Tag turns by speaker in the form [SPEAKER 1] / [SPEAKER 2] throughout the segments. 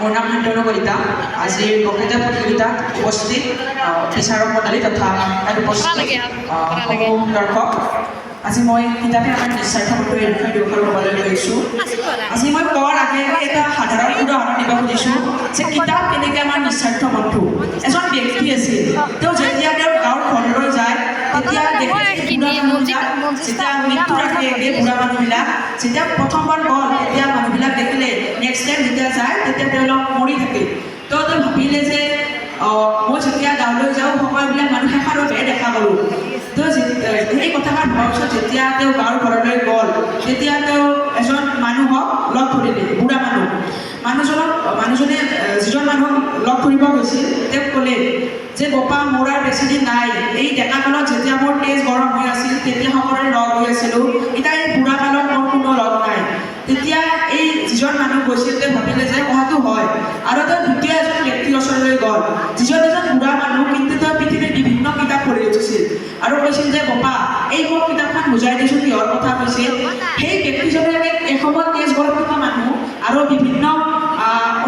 [SPEAKER 1] মোৰ নাম শান্তনু কলিতা। আজিৰ বক্তৃতা প্ৰতিযোগিতাত উপস্থিত বিচাৰক মণ্ডলী তথা উপস্থিত দৰ্শক, আজি মই কিতাপে আমাৰ নিস্বাৰ্থ বন্ধু এই বিষয়ে দুয়োখন ক'বলৈ লৈছোঁ। আজি মই কোৱাৰ আগে এটা সাধাৰণ উদাহৰণ দিব খুজিছোঁ যে কিতাপ কেনেকৈ আমাৰ নিস্বাৰ্থ বন্ধু। এজন ব্যক্তি আছিল, তেওঁ যেতিয়া তেওঁৰ গাঁৱৰ ঘৰলৈ যায় তেতিয়া যেতিয়া মৃত্যুৰ আগে আগে বুঢ়া মানুহবিলাক যেতিয়া প্ৰথমবাৰ গ'ল তেতিয়া মানুহবিলাক দেখিলে নেক্সট টাইম যেতিয়া যায় তেতিয়া তেওঁলোক মৰি থাকে। তো তেওঁ ভাবিলে যে মই যেতিয়া গাঁৱলৈ যাওঁ সকলোবিলাক মানুহে সাৰভাৱে দেখা কৰোঁ। তো সেই কথাষাৰ ভবাৰ পিছত যেতিয়া তেওঁ গাঁৱৰ ঘৰলৈ গ'ল তেতিয়া তেওঁ এজন মানুহক লগ ধৰিলে, বুঢ়া মানুহজনে যিজন মানুহক লগ ধৰিব গৈছিল তেওঁক ক'লে যে বপা মোৰ আৰু বেছিদিন নাই, এই ডেকা কালত যেতিয়া মোৰ তেজ গৰম হৈ আছিল তেতিয়া সকলোৰে লগ হৈ আছিলোঁ, এতিয়া এই বুঢ়া কালত মোৰ কোনো লগ নাই। তেতিয়া এই যিজন মানুহ গৈছিল তেওঁ ভাবিলে যে কথাটো হয় আৰু তেওঁ দ্বিতীয় এজন ব্যক্তিৰ ওচৰলৈ গ'ল, যিজন এজন বুঢ়া মানুহ কিন্তু তেওঁ পৃথিৱীৰ বিভিন্ন কিতাপ পঢ়ি উঠিছিল আৰু কৈছিল যে বপা এই মোক কিতাপখন বুজাই দিছোঁ কিহৰ কথা কৈছে। সেই ব্যক্তিজনে এসময়ত তেজ গৰম থকা মানুহ আৰু বিভিন্ন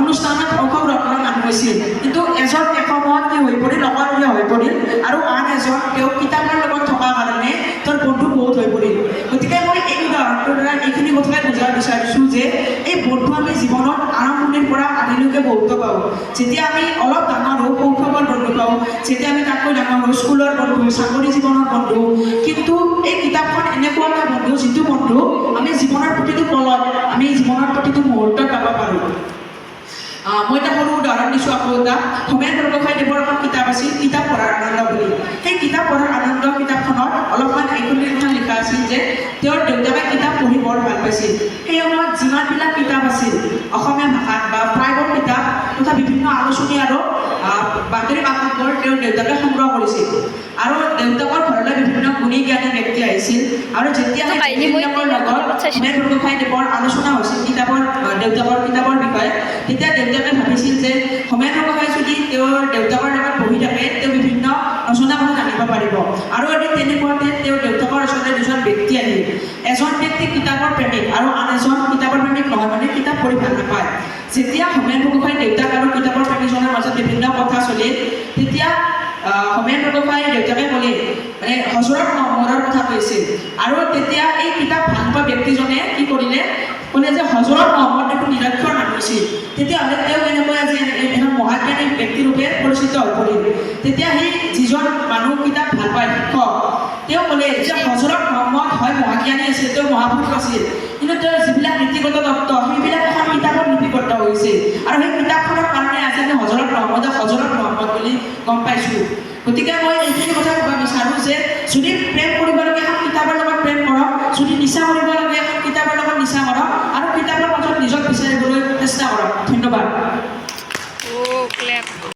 [SPEAKER 1] অনুষ্ঠানত অংশগ্ৰহণ কৰা মানুহ হৈছিল, কিন্তু এজন এসময়ত কি হৈ পৰিল, অকলশৰীয়া হৈ পৰিল আৰু আন এজন তেওঁ কিতাপৰ লগত থকাৰ কাৰণে তেওঁৰ বন্ধু বহুত হৈ পৰিল। গতিকে মই এই উদাহৰণটোৰ দ্বাৰা এইখিনি কথাই বুজাব বিচাৰিছোঁ যে এই বন্ধু আমি জীৱনত আৰম্ভণিৰ পৰা আদিলৈকে বহুতো পাওঁ। যেতিয়া আমি অলপ ডাঙৰ হওঁ শৈশৱৰ বন্ধু পাওঁ, যেতিয়া আমি তাতকৈ ডাঙৰ হওঁ স্কুলৰ বন্ধু, চাকৰি জীৱনৰ বন্ধু, কিন্তু এই কিতাপখন এনেকুৱা এটা বন্ধু যিটো বন্ধু আমি জীৱনৰ প্ৰতিটো পলত, আমি জীৱনৰ প্ৰতিটো মুহূৰ্তত পাব পাৰোঁ। মই এটা সৰু উদাহৰণ দিছোঁ আকৌ এটা। হোমেন বৰগোহাঞিদেৱৰ এখন কিতাপ আছিল কিতাপ পঢ়াৰ আনন্দ বুলি। সেই কিতাপ পঢ়াৰ আনন্দ কিতাপখনত অলপমান এইখন লিখা আছিল যে তেওঁৰ দেউতাকে কিতাপ পঢ়ি বৰ ভাল পাইছিল। সেই সময়ত যিমানবিলাক কিতাপ আছিল অসমীয়া ভাষাত বা প্ৰায়বোৰ কিতাপ তথা বিভিন্ন আলোচনী আৰু বাতৰি কাকতবোৰ তেওঁৰ দেউতাকে সংগ্ৰহ কৰিছিল আৰু দেউতাকৰ ঘৰলৈ বিভিন্ন গুণী জ্ঞানী ব্যক্তি আহিছিল আৰু যেতিয়া তেওঁলোকৰ লগত হোমেন বৰগোহাঞিদেৱৰ আলোচনা হৈছিল দেউতাকৰ কিতাপৰ বিষয়ে, তেতিয়া দেউতাকে ভাবিছিল যে হোমেন বৰগোহাঞি যদি তেওঁৰ দেউতাকৰ লগত বহি থাকে তেওঁ বিভিন্ন নজনা কথা জানিব পাৰিব। আৰু এদিন তেনেকুৱাতে তেওঁৰ দেউতাকৰ ওচৰতে দুজন ব্যক্তি আহিল, এজন ব্যক্তি কিতাপৰ প্ৰেমিক আৰু আন এজন কিতাপৰ প্ৰেমিক নহয়, মানে কিতাপ পঢ়ি ভাল নাপায়। যেতিয়া হোমেন বৰগোহাঞিৰ দেউতাক আৰু কিতাপৰ প্ৰেমিকজনৰ মাজত বিভিন্ন কথা চলিল তেতিয়া হোমেন বৰগোহাঞিৰ দেউতাকে ক'লে মানে হজৰত মহম্মদৰ কথা কৈছিল আৰু তেতিয়া এই কিতাপ ভাল পোৱা ব্যক্তিজনে কি কৰিলে, ক'লে যে হজৰত মহম্মদ দেখোন নিৰক্ষৰ মানুহ আছিল, তেতিয়াহ'লে তেওঁ এনেকুৱা যে এখন মহাজ্ঞানী ব্যক্তিৰূপে পৰিচিত হৈ পৰিল। তেতিয়া সেই যিজন মানুহ কিতাপ ভাল পায় শিক্ষক তেওঁ ক'লে যে হজৰত মহম্মদ হয় মহাজ্ঞানী আছিল, তেওঁ মহাপুৰুষ আছিল, কিন্তু তেওঁৰ যিবিলাক নীতিগত তত্ত্ব সেইবিলাক এখন কিতাপত লিপিবদ্ধ হৈছে আৰু সেই কিতাপখনৰ কাৰণে আজি আমি হজৰত মহম্মদ বুলি গম পাইছোঁ। গতিকে মই এইখিনি কথা ক'ব বিচাৰোঁ যে যদি প্ৰেম কৰিব লাগে এখন কিতাপৰ লগত প্ৰেম কৰক, যদি নিচা কৰিব লাগে এখন কিতাপৰ লগত নিচা কৰক আৰু কিতাপৰ মাজত নিজক বিচাৰিবলৈ চেষ্টা কৰক। ধন্যবাদ।